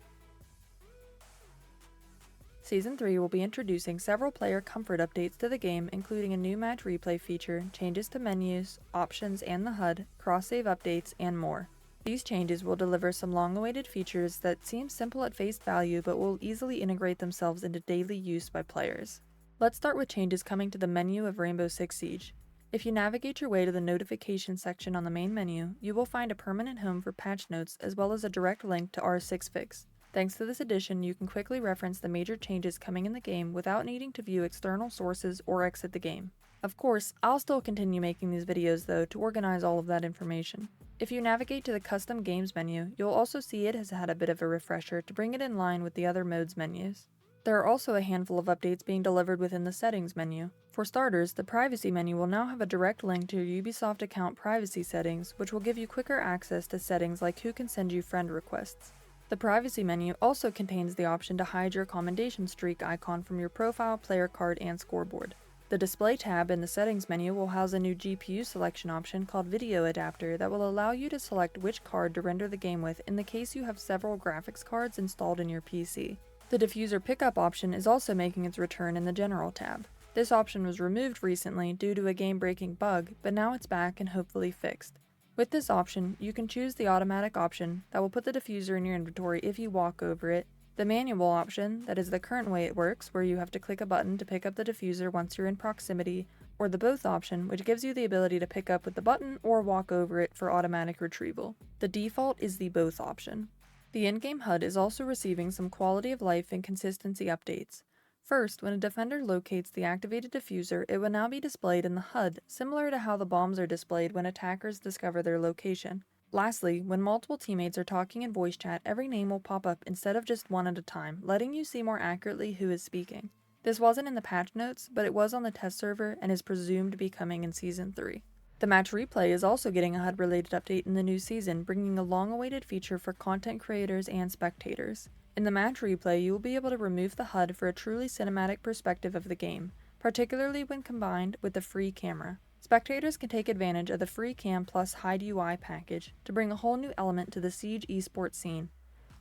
Speaker 1: Season 3 will be introducing several player comfort updates to the game, including a new match replay feature, changes to menus, options and the HUD, cross-save updates, and more. These changes will deliver some long-awaited features that seem simple at face value but will easily integrate themselves into daily use by players. Let's start with changes coming to the menu of Rainbow Six Siege. If you navigate your way to the notification section on the main menu, you will find a permanent home for patch notes as well as a direct link to R6 Fix. Thanks to this addition, you can quickly reference the major changes coming in the game without needing to view external sources or exit the game. Of course, I'll still continue making these videos though to organize all of that information. If you navigate to the Custom Games menu, you'll also see it has had a bit of a refresher to bring it in line with the other modes menus. There are also a handful of updates being delivered within the Settings menu. For starters, the Privacy menu will now have a direct link to your Ubisoft account privacy settings, which will give you quicker access to settings like who can send you friend requests. The Privacy menu also contains the option to hide your commendation streak icon from your profile, player card, and scoreboard. The Display tab in the Settings menu will house a new GPU selection option called Video Adapter that will allow you to select which card to render the game with in the case you have several graphics cards installed in your PC. The Diffuser Pickup option is also making its return in the General tab. This option was removed recently due to a game-breaking bug, but now it's back and hopefully fixed. With this option, you can choose the automatic option that will put the diffuser in your inventory if you walk over it, the manual option, that is the current way it works, where you have to click a button to pick up the diffuser once you're in proximity, or the both option, which gives you the ability to pick up with the button or walk over it for automatic retrieval. The default is the both option. The in-game HUD is also receiving some quality of life and consistency updates. First, when a defender locates the activated diffuser, it will now be displayed in the HUD, similar to how the bombs are displayed when attackers discover their location. Lastly, when multiple teammates are talking in voice chat, every name will pop up instead of just one at a time, letting you see more accurately who is speaking. This wasn't in the patch notes, but it was on the test server and is presumed to be coming in Season 3. The match replay is also getting a HUD-related update in the new season, bringing a long-awaited feature for content creators and spectators. In the match replay, you will be able to remove the HUD for a truly cinematic perspective of the game, particularly when combined with the free camera. Spectators can take advantage of the free cam plus hide UI package to bring a whole new element to the Siege esports scene.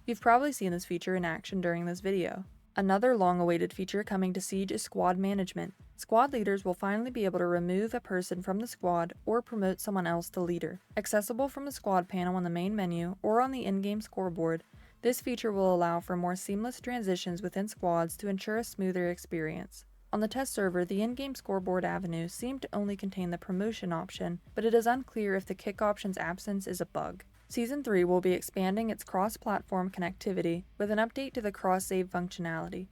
Speaker 1: You've probably seen this feature in action during this video. Another long-awaited feature coming to Siege is squad management. Squad leaders will finally be able to remove a person from the squad or promote someone else to leader. Accessible from the squad panel on the main menu or on the in-game scoreboard, this feature will allow for more seamless transitions within squads to ensure a smoother experience. On the test server, the in-game scoreboard avenue seemed to only contain the promotion option, but it is unclear if the kick option's absence is a bug. Season 3 will be expanding its cross-platform connectivity with an update to the cross-save functionality.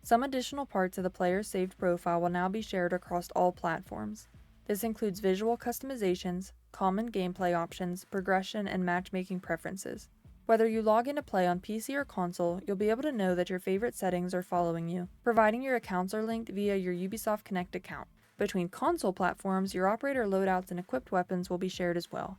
Speaker 1: Some additional parts of the player's saved profile will now be shared across all platforms. This includes visual customizations, common gameplay options, progression, and matchmaking preferences. Whether you log in to play on PC or console, you'll be able to know that your favorite settings are following you, providing your accounts are linked via your Ubisoft Connect account. Between console platforms, your operator loadouts and equipped weapons will be shared as well.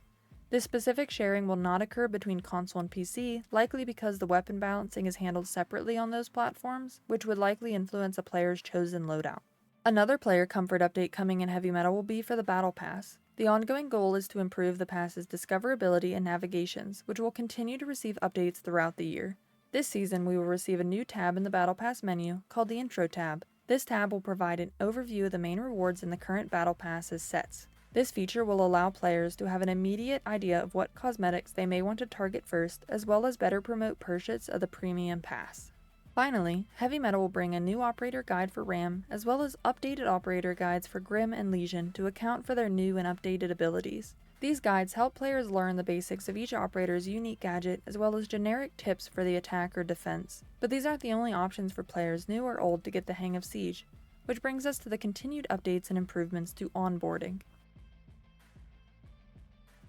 Speaker 1: This specific sharing will not occur between console and PC, likely because the weapon balancing is handled separately on those platforms, which would likely influence a player's chosen loadout. Another player comfort update coming in Heavy Mettle will be for the Battle Pass. The ongoing goal is to improve the pass's discoverability and navigations, which will continue to receive updates throughout the year. This season, we will receive a new tab in the Battle Pass menu called the Intro tab. This tab will provide an overview of the main rewards in the current Battle Pass's sets. This feature will allow players to have an immediate idea of what cosmetics they may want to target first, as well as better promote purchase of the Premium Pass. Finally, Heavy Mettle will bring a new operator guide for RAM, as well as updated operator guides for Grim and Lesion to account for their new and updated abilities. These guides help players learn the basics of each operator's unique gadget, as well as generic tips for the attack or defense. But these aren't the only options for players new or old to get the hang of Siege, which brings us to the continued updates and improvements to onboarding.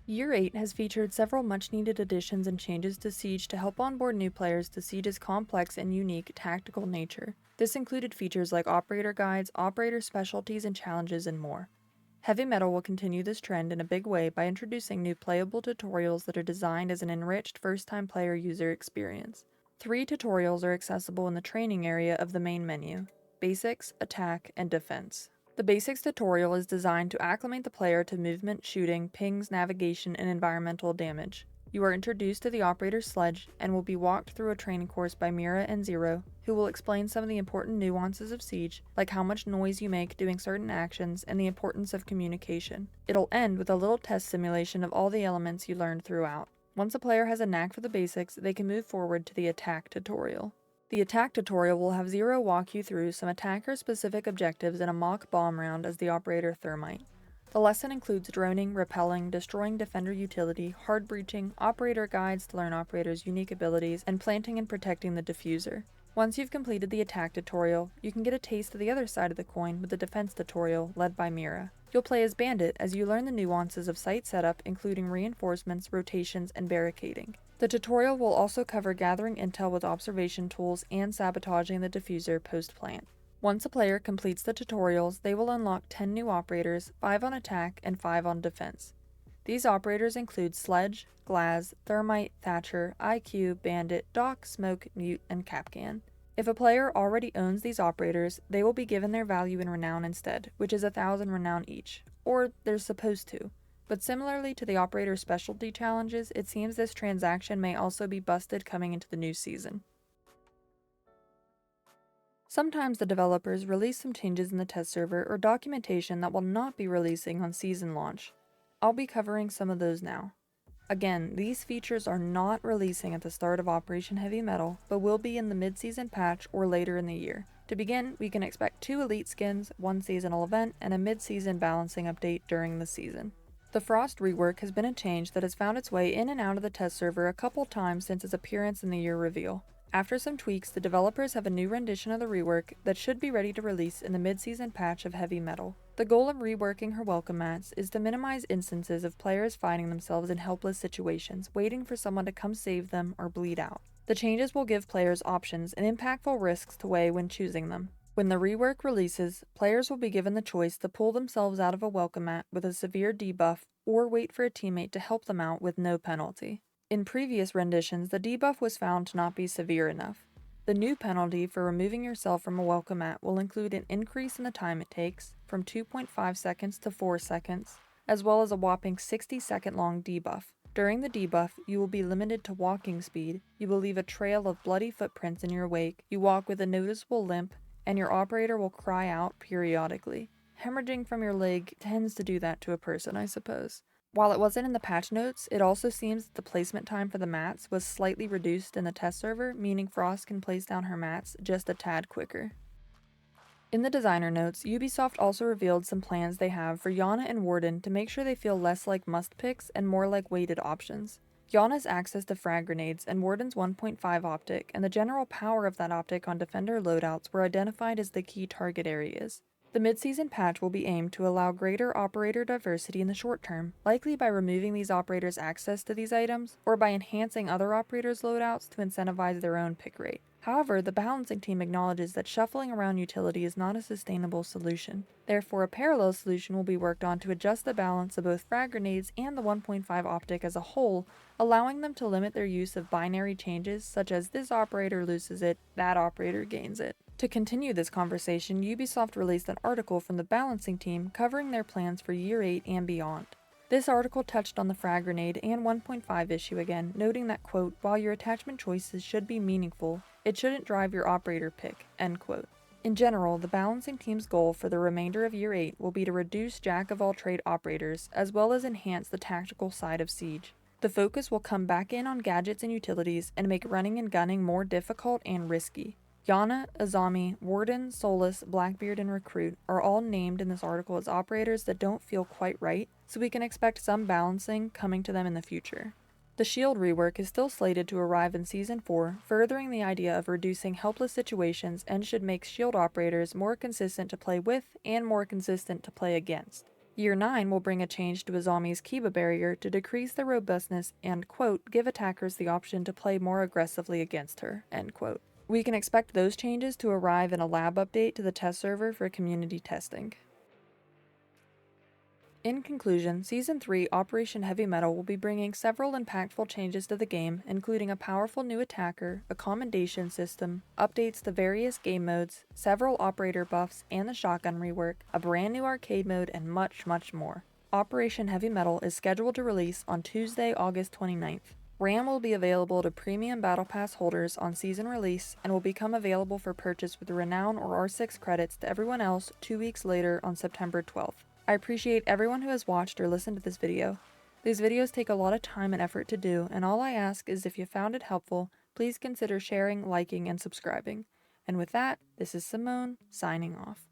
Speaker 1: Year 8 has featured several much-needed additions and changes to Siege to help onboard new players to Siege's complex and unique tactical nature. This included features like operator guides, operator specialties and challenges, and more. Heavy Mettle will continue this trend in a big way by introducing new playable tutorials that are designed as an enriched first-time player user experience. 3 tutorials are accessible in the training area of the main menu: Basics, Attack, and Defense. The Basics tutorial is designed to acclimate the player to movement, shooting, pings, navigation, and environmental damage. You are introduced to the operator's sledge and will be walked through a training course by Mira and Zero, who will explain some of the important nuances of Siege, like how much noise you make doing certain actions and the importance of communication. It'll end with a little test simulation of all the elements you learned throughout. Once a player has a knack for the basics, they can move forward to the Attack tutorial. The Attack tutorial will have Zero walk you through some attacker-specific objectives in a mock bomb round as the operator Thermite. The lesson includes droning, repelling, destroying defender utility, hard breaching, operator guides to learn operators' unique abilities, and planting and protecting the diffuser. Once you've completed the Attack tutorial, you can get a taste of the other side of the coin with the Defense tutorial led by Mira. You'll play as Bandit as you learn the nuances of site setup, including reinforcements, rotations, and barricading. The tutorial will also cover gathering intel with observation tools and sabotaging the diffuser post-plant. Once a player completes the tutorials, they will unlock 10 new operators, 5 on attack and 5 on defense. These operators include Sledge, Glaz, Thermite, Thatcher, IQ, Bandit, Doc, Smoke, Mute, and Capcan. If a player already owns these operators, they will be given their value in renown instead, which is 1,000 renown each, or they're supposed to. But similarly to the operator specialty challenges, it seems this transaction may also be busted coming into the new season. Sometimes the developers release some changes in the test server or documentation that will not be releasing on season launch. I'll be covering some of those now. Again, these features are not releasing at the start of Operation Heavy Mettle, but will be in the mid-season patch or later in the year. To begin, we can expect 2 elite skins, 1 seasonal event, and a mid-season balancing update during the season. The Frost rework has been a change that has found its way in and out of the test server a couple times since its appearance in the year reveal. After some tweaks, the developers have a new rendition of the rework that should be ready to release in the mid-season patch of Heavy Mettle. The goal of reworking her welcome mats is to minimize instances of players finding themselves in helpless situations, waiting for someone to come save them or bleed out. The changes will give players options and impactful risks to weigh when choosing them. When the rework releases, players will be given the choice to pull themselves out of a welcome mat with a severe debuff or wait for a teammate to help them out with no penalty. In previous renditions, the debuff was found to not be severe enough. The new penalty for removing yourself from a welcome mat will include an increase in the time it takes, from 2.5 seconds to 4 seconds, as well as a whopping 60-second long debuff. During the debuff, you will be limited to walking speed, you will leave a trail of bloody footprints in your wake, you walk with a noticeable limp, and your operator will cry out periodically. Hemorrhaging from your leg tends to do that to a person, I suppose. While it wasn't in the patch notes, it also seems that the placement time for the mats was slightly reduced in the test server, meaning Frost can place down her mats just a tad quicker. In the designer notes, Ubisoft also revealed some plans they have for Yana and Warden to make sure they feel less like must picks and more like weighted options. Yana's access to frag grenades and Warden's 1.5 optic and the general power of that optic on defender loadouts were identified as the key target areas. The mid-season patch will be aimed to allow greater operator diversity in the short term, likely by removing these operators' access to these items, or by enhancing other operators' loadouts to incentivize their own pick rate. However, the balancing team acknowledges that shuffling around utility is not a sustainable solution. Therefore, a parallel solution will be worked on to adjust the balance of both frag grenades and the 1.5 optic as a whole, allowing them to limit their use of binary changes such as this operator loses it, that operator gains it. To continue this conversation, Ubisoft released an article from the balancing team covering their plans for Year 8 and beyond. This article touched on the frag grenade and 1.5 issue again, noting that, quote, while your attachment choices should be meaningful, it shouldn't drive your operator pick, end quote. In general, the balancing team's goal for the remainder of Year 8 will be to reduce jack-of-all-trade operators, as well as enhance the tactical side of Siege. The focus will come back in on gadgets and utilities and make running and gunning more difficult and risky. Yana, Azami, Warden, Solus, Blackbeard, and Recruit are all named in this article as operators that don't feel quite right, so we can expect some balancing coming to them in the future. The shield rework is still slated to arrive in Season 4, furthering the idea of reducing helpless situations and should make shield operators more consistent to play with and more consistent to play against. Year 9 will bring a change to Azami's Kiba barrier to decrease their robustness and, quote, give attackers the option to play more aggressively against her, end quote. We can expect those changes to arrive in a lab update to the test server for community testing. In conclusion, Season 3 Operation Heavy Mettle will be bringing several impactful changes to the game, including a powerful new attacker, a commendation system, updates to various game modes, several operator buffs and the shotgun rework, a brand new arcade mode, and much, much more. Operation Heavy Mettle is scheduled to release on Tuesday, August 29th. RAM will be available to premium Battle Pass holders on season release and will become available for purchase with Renown or R6 credits to everyone else 2 weeks later on September 12th. I appreciate everyone who has watched or listened to this video. These videos take a lot of time and effort to do, and all I ask is if you found it helpful, please consider sharing, liking, and subscribing. And with that, this is Ceymone, signing off.